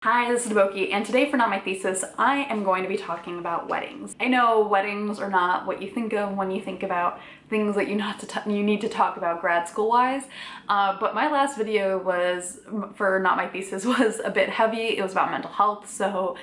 Hi, this is Boki, and today for Not My Thesis, I am going to be talking about weddings. I know weddings are not what you think of when you think about things that you need to talk about grad school wise, but my last video was for Not My Thesis was a bit heavy. It was about mental health, so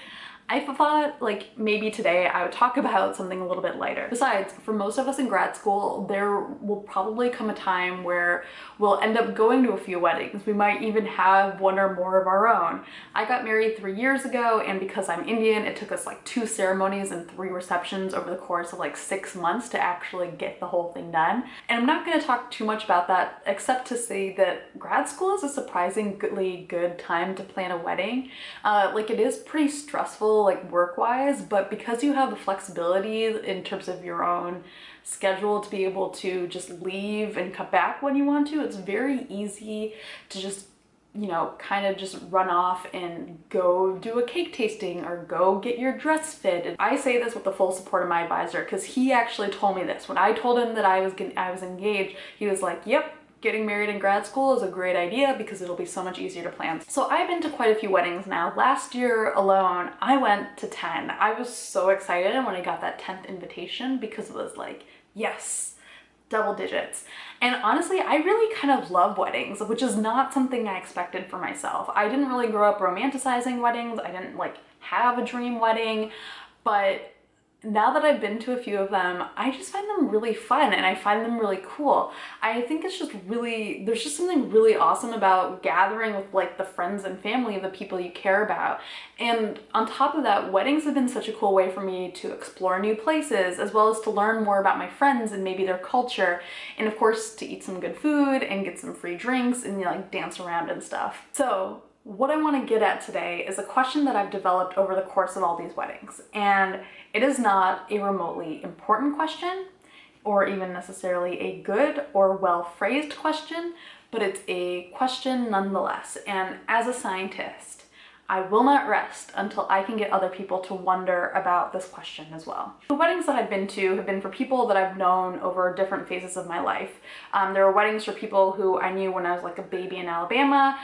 I thought like maybe today I would talk about something a little bit lighter. Besides, for most of us in grad school, there will probably come a time where we'll end up going to a few weddings. We might even have one or more of our own. I got married 3 years ago, and because I'm Indian, it took us like 2 ceremonies and 3 receptions over the course of like 6 months to actually get the whole thing done. And I'm not going to talk too much about that except to say that grad school is a surprisingly good time to plan a wedding. Like it is pretty stressful like work-wise, but because you have the flexibility in terms of your own schedule to be able to just leave and come back when you want to, it's very easy to just, you know, kind of just run off and go do a cake tasting or go get your dress fit. And I say this with the full support of my advisor because he actually told me this. When I told him that I was engaged, he was like, yep, getting married in grad school is a great idea because it'll be so much easier to plan. So I've been to quite a few weddings now. Last year alone, I went to 10. I was so excited when I got that 10th invitation because it was like, yes, double digits. And honestly, I really kind of love weddings, which is not something I expected for myself. I didn't really grow up romanticizing weddings. I didn't like have a dream wedding, but now that I've been to a few of them, I just find them really fun and I find them really cool. I think it's just really, there's just something really awesome about gathering with like the friends and family of the people you care about. And on top of that, weddings have been such a cool way for me to explore new places, as well as to learn more about my friends and maybe their culture. And of course, to eat some good food and get some free drinks and, you know, like dance around and stuff. So what I want to get at today is a question that I've developed over the course of all these weddings. And it is not a remotely important question or even necessarily a good or well-phrased question, but it's a question nonetheless. And as a scientist, I will not rest until I can get other people to wonder about this question as well. The weddings that I've been to have been for people that I've known over different phases of my life. There were weddings for people who I knew when I was like a baby in Alabama.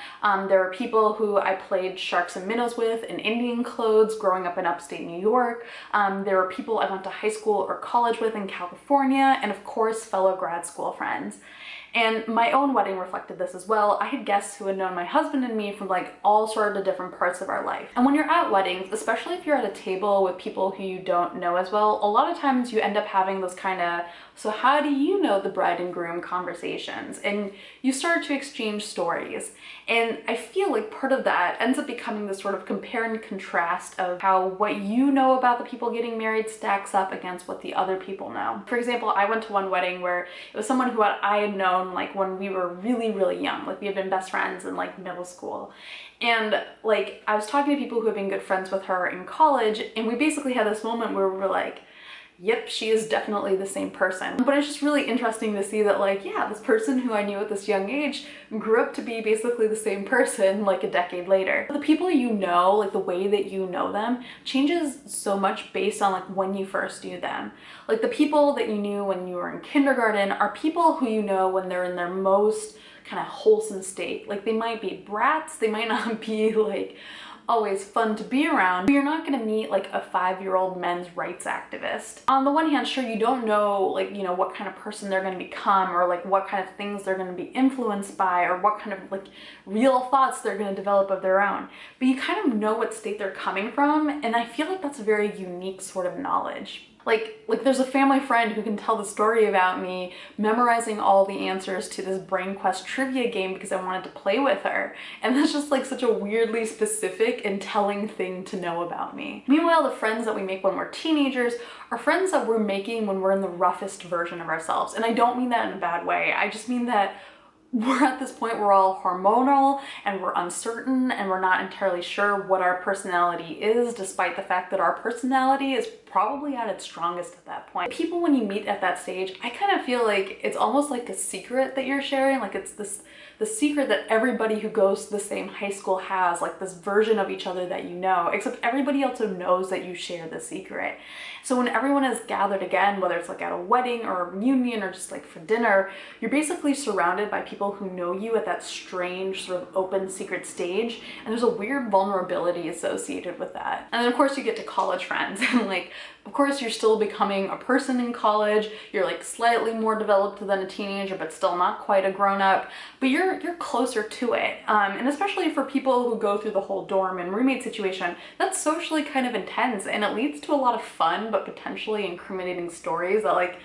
There were people who I played sharks and minnows with in Indian clothes growing up in upstate New York. There were people I went to high school or college with in California, and of course, fellow grad school friends. And my own wedding reflected this as well. I had guests who had known my husband and me from like all sorts of different parts of our life. And when you're at weddings, especially if you're at a table with people who you don't know as well, a lot of times you end up having those kind of, so how do you know the bride and groom conversations? And you start to exchange stories. And I feel like part of that ends up becoming this sort of compare and contrast of how what you know about the people getting married stacks up against what the other people know. For example, I went to one wedding where it was someone who I had known like when we were really, really young. Like we had been best friends in like middle school. And like I was talking to people who had been good friends with her in college, and we basically had this moment where we were like, yep, she is definitely the same person. But it's just really interesting to see that like, yeah, this person who I knew at this young age grew up to be basically the same person like a decade later. The people you know, like the way that you know them changes so much based on like when you first knew them. Like the people that you knew when you were in kindergarten are people who you know when they're in their most kind of wholesome state. Like they might be brats, they might not be like always fun to be around, but you're not going to meet like a 5-year-old men's rights activist. On the one hand, sure, you don't know like, you know, what kind of person they're going to become or like what kind of things they're going to be influenced by or what kind of like real thoughts they're going to develop of their own, but you kind of know what state they're coming from, and I feel like that's a very unique sort of knowledge. Like there's a family friend who can tell the story about me memorizing all the answers to this Brain Quest trivia game because I wanted to play with her. And that's just like such a weirdly specific and telling thing to know about me. Meanwhile, the friends that we make when we're teenagers are friends that we're making when we're in the roughest version of ourselves. And I don't mean that in a bad way. I just mean that we're at this point, we're all hormonal and we're uncertain and we're not entirely sure what our personality is, despite the fact that our personality is probably at its strongest at that point. People, when you meet at that stage, I kind of feel like it's almost like a secret that you're sharing. Like it's the secret that everybody who goes to the same high school has, like this version of each other that you know, except everybody also knows that you share the secret. So when everyone is gathered again, whether it's like at a wedding or a reunion or just like for dinner, you're basically surrounded by people who know you at that strange sort of open secret stage, and there's a weird vulnerability associated with that. And then of course you get to college friends, and like, of course you're still becoming a person in college. You're like slightly more developed than a teenager, but still not quite a grown-up, but you're closer to it. And especially for people who go through the whole dorm and roommate situation, that's socially kind of intense, and it leads to a lot of fun but potentially incriminating stories that like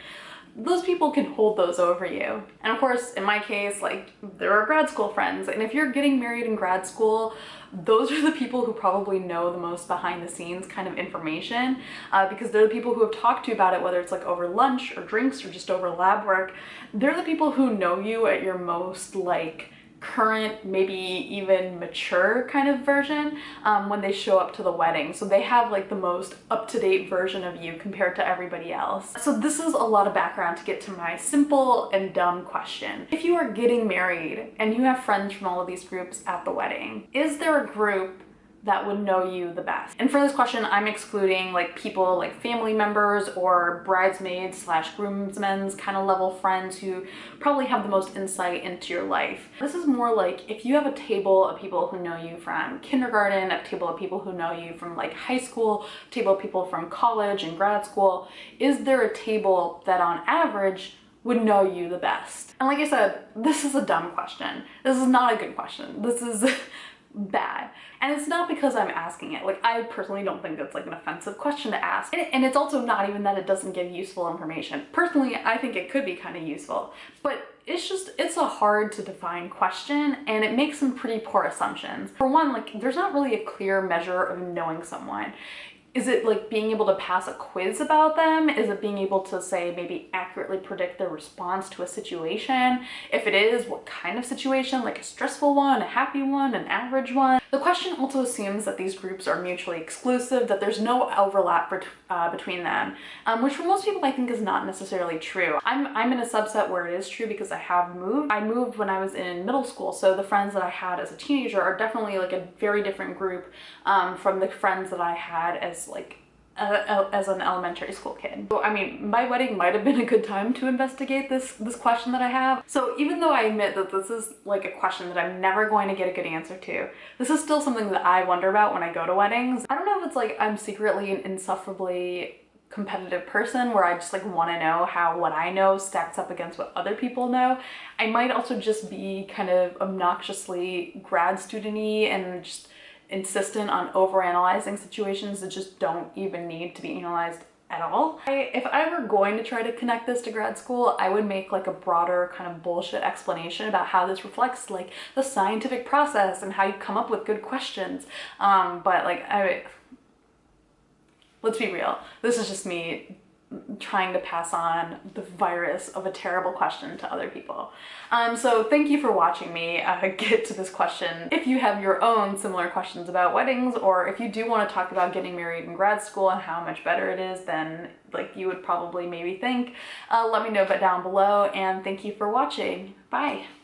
those people can hold those over you. And of course, in my case, like there are grad school friends, and if you're getting married in grad school, those are the people who probably know the most behind the scenes kind of information, because they're the people who have talked to you about it, whether it's like over lunch or drinks or just over lab work. They're the people who know you at your most like current, maybe even mature kind of version when they show up to the wedding. So they have like the most up-to-date version of you compared to everybody else. So this is a lot of background to get to my simple and dumb question. If you are getting married and you have friends from all of these groups at the wedding, is there a group that would know you the best? And for this question, I'm excluding like people like family members or bridesmaids slash groomsmen's kind of level friends who probably have the most insight into your life. This is more like if you have a table of people who know you from kindergarten, a table of people who know you from like high school, a table of people from college and grad school, is there a table that on average would know you the best? And like I said, this is a dumb question. This is not a good question. This is bad. And it's not because I'm asking it. Like, I personally don't think it's like an offensive question to ask. And it's also not even that it doesn't give useful information. Personally, I think it could be kind of useful, but it's a hard to define question, and it makes some pretty poor assumptions. For one, like there's not really a clear measure of knowing someone. Is it like being able to pass a quiz about them? Is it being able to say maybe accurately predict their response to a situation? If it is, what kind of situation? Like a stressful one, a happy one, an average one? The question also assumes that these groups are mutually exclusive, that there's no overlap between them, which for most people I think is not necessarily true. I'm in a subset where it is true because I have moved. I moved when I was in middle school, so the friends that I had as a teenager are definitely like a very different group from the friends that I had as an elementary school kid. So, I mean, my wedding might have been a good time to investigate this question that I have. So even though I admit that this is like a question that I'm never going to get a good answer to, this is still something that I wonder about when I go to weddings. I don't know if it's like I'm secretly an insufferably competitive person where I just like want to know how what I know stacks up against what other people know. I might also just be kind of obnoxiously grad student-y and just insistent on overanalyzing situations that just don't even need to be analyzed at all. If I were going to try to connect this to grad school, I would make like a broader kind of bullshit explanation about how this reflects like the scientific process and how you come up with good questions. But like, let's be real, this is just me trying to pass on the virus of a terrible question to other people. So thank you for watching me get to this question. If you have your own similar questions about weddings, or if you do want to talk about getting married in grad school and how much better it is than like you would probably maybe think, let me know down below, and thank you for watching. Bye.